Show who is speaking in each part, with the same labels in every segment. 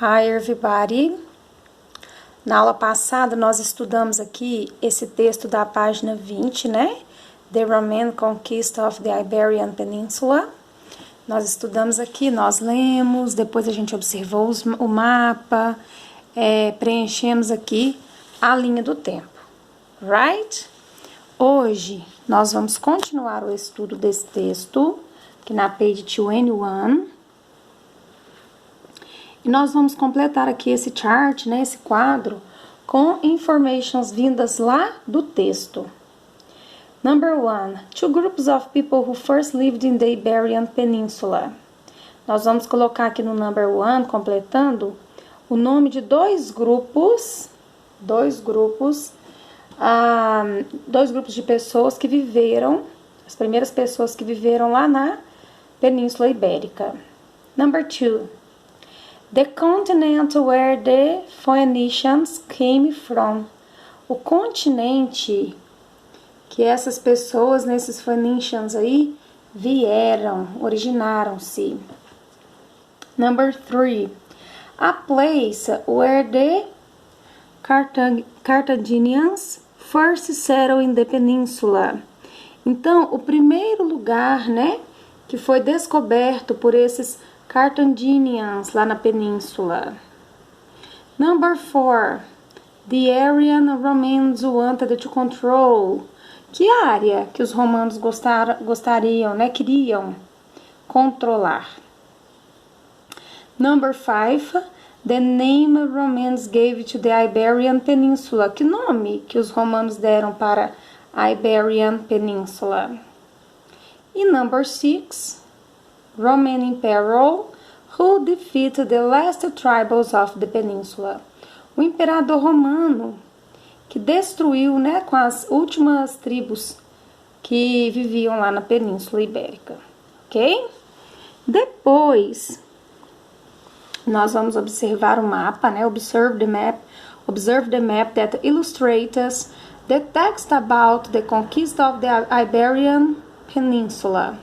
Speaker 1: Hi everybody! Na aula passada nós estudamos aqui esse texto da página 20, né? The Roman Conquest of the Iberian Peninsula. Nós estudamos aqui, nós lemos, depois a gente observou o mapa, preenchemos aqui a linha do tempo, right? Hoje nós vamos continuar o estudo desse texto, aqui na page 21. E nós vamos completar aqui esse chart, né, esse quadro, com informations vindas lá do texto. Number 1. Two groups of people who first lived in the Iberian Peninsula. Nós vamos colocar aqui no number 1, completando, o nome de dois grupos de pessoas que viveram, as primeiras pessoas que viveram lá na Península Ibérica. Number 2. The continent where the Phoenicians came from. O continente que essas pessoas, nesses Phoenicians aí, vieram, originaram-se. Number 3. A place where the Carthaginians first settled in the peninsula. Então, o primeiro lugar, né, que foi descoberto por esses Carthaginians lá na península. Number 4. The area Romans wanted to control. Que área que os romanos gostariam, né, queriam controlar. Number 5. The name Romans gave to the Iberian Peninsula. Que nome que os romanos deram para a Iberian Peninsula. E number 6. Roman Emperor who defeated the last tribes of the peninsula. O imperador romano que destruiu, né, com as últimas tribos que viviam lá na Península Ibérica, ok? Depois, nós vamos observar o mapa, né? Observe the map that illustrates the text about the conquest of the Iberian Peninsula.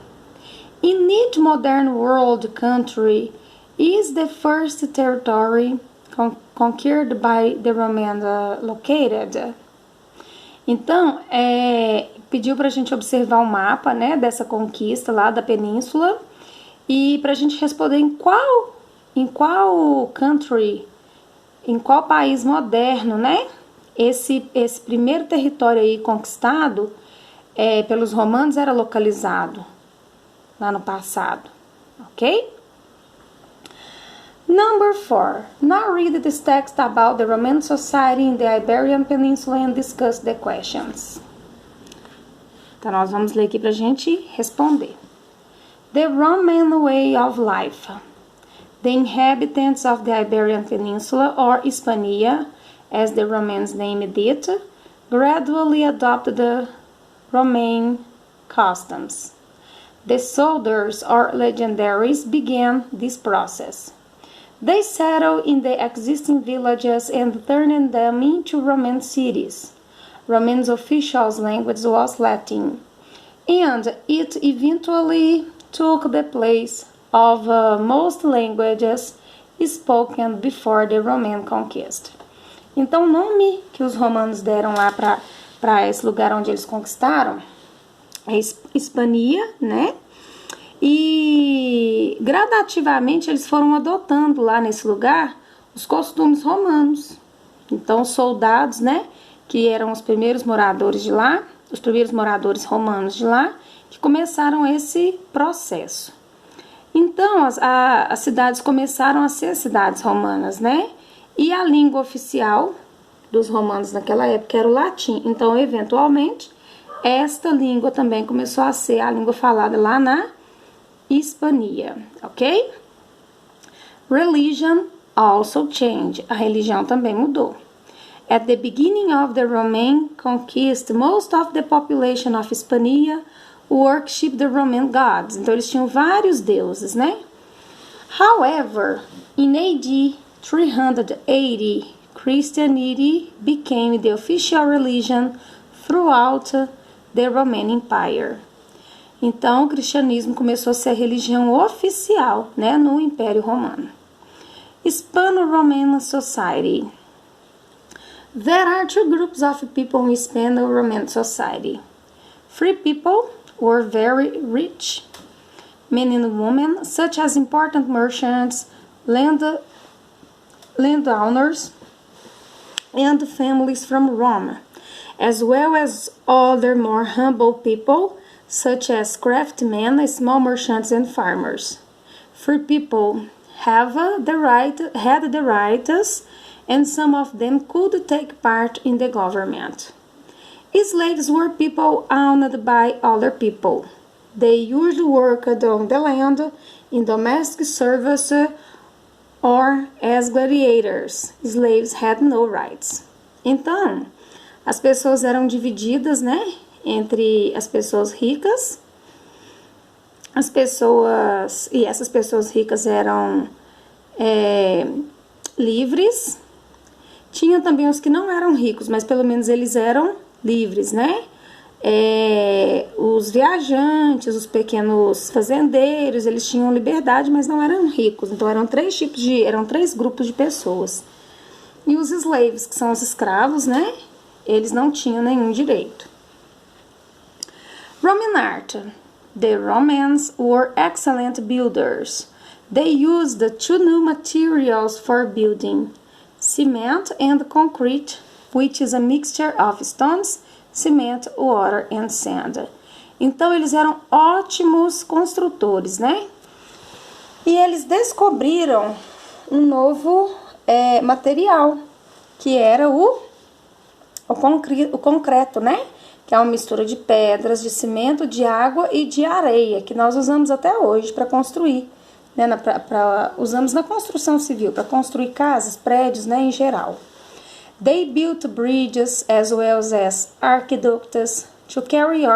Speaker 1: In each modern world country is the first territory conquered by the Romans located. Então, pediu para a gente observar o mapa, né, dessa conquista lá da península e para a gente responder em qual country, em qual país moderno, né, esse primeiro território aí conquistado pelos romanos era localizado lá no passado, ok? Number 4. Now read this text about the Roman society in the Iberian Peninsula and discuss the questions. Então, nós vamos ler aqui pra gente responder. The Roman way of life. The inhabitants of the Iberian Peninsula, or Hispania, as the Romans named it, gradually adopted the Roman customs. The soldiers or legendaries began this process. They settled in the existing villages and turned them into Roman cities. Roman's official language was Latin, and it eventually took the place of most languages spoken before the Roman conquest. Então, o nome que os romanos deram lá para esse lugar onde eles conquistaram é Hispania, né? E gradativamente eles foram adotando lá nesse lugar os costumes romanos. Então, os soldados, né, que eram os primeiros moradores de lá, os primeiros moradores romanos de lá, que começaram esse processo. Então, as cidades começaram a ser cidades romanas, né? E a língua oficial dos romanos naquela época era o latim. Então, eventualmente, esta língua também começou a ser a língua falada lá na Hispania, ok? Religion also changed. A religião também mudou. At the beginning of the Roman conquest, most of the population of Hispania worshipped the Roman gods. Então, eles tinham vários deuses, né? However, in AD 380, Christianity became the official religion throughout the Roman Empire. Então, o cristianismo começou a ser a religião oficial, né, no Império Romano. Hispano-Roman society. There are two groups of people in Hispano-Roman society. Free people were very rich, men and women, such as important merchants, landowners, and families from Rome, as well as other more humble people, such as craftsmen, small merchants, and farmers. Free people had the rights, and some of them could take part in the government. Slaves were people owned by other people. They usually worked on the land, in domestic service, or as gladiators. Slaves had no rights. Então, as pessoas eram divididas, né, entre as pessoas ricas, e essas pessoas ricas eram livres. Tinha também os que não eram ricos, mas pelo menos eles eram livres, né? Os viajantes, os pequenos fazendeiros, eles tinham liberdade, mas não eram ricos. Então eram três grupos de pessoas. E os slaves, que são os escravos, né? Eles não tinham nenhum direito. Roman art. The Romans were excellent builders. They used two new materials for building: cement and concrete, which is a mixture of stones, cement, water and sand. Então eles eram ótimos construtores, né? E eles descobriram um novo material, que era o concreto, né? Que é uma mistura de pedras, de cimento, de água e de areia, que nós usamos até hoje para construir, né? Usamos na construção civil, para construir casas, prédios, né, em geral. They built bridges as well as aqueducts to carry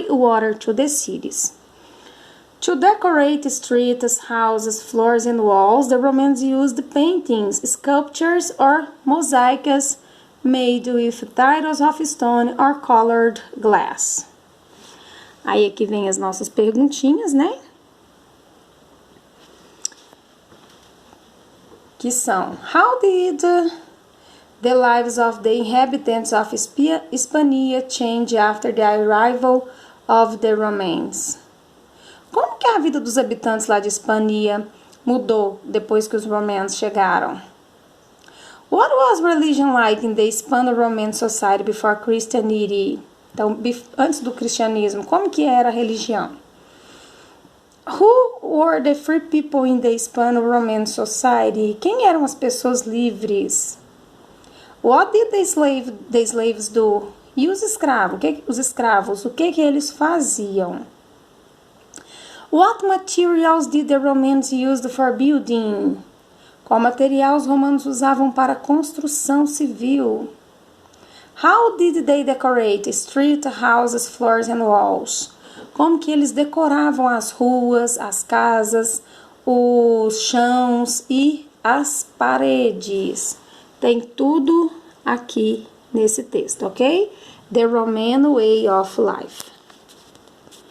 Speaker 1: water to the cities. To decorate streets, houses, floors, and walls, the Romans used paintings, sculptures, or mosaics made with tiles of stone or colored glass. Aí aqui vem as nossas perguntinhas, né? Que são: How did the lives of the inhabitants of Hispania change after the arrival of the Romans? Como que a vida dos habitantes lá de Hispania mudou depois que os romanos chegaram? What was religion like in the Hispano-Roman society before Christianity? Então, antes do cristianismo, como que era a religião? Who were the free people in the Hispano-Roman society? Quem eram as pessoas livres? What did the slaves do? E os escravos, o que eles faziam? What materials did the Romans use for building? Qual material os romanos usavam para construção civil? How did they decorate street, houses, floors and walls? Como que eles decoravam as ruas, as casas, os chãos e as paredes? Tem tudo aqui nesse texto, ok? The Roman Way of Life.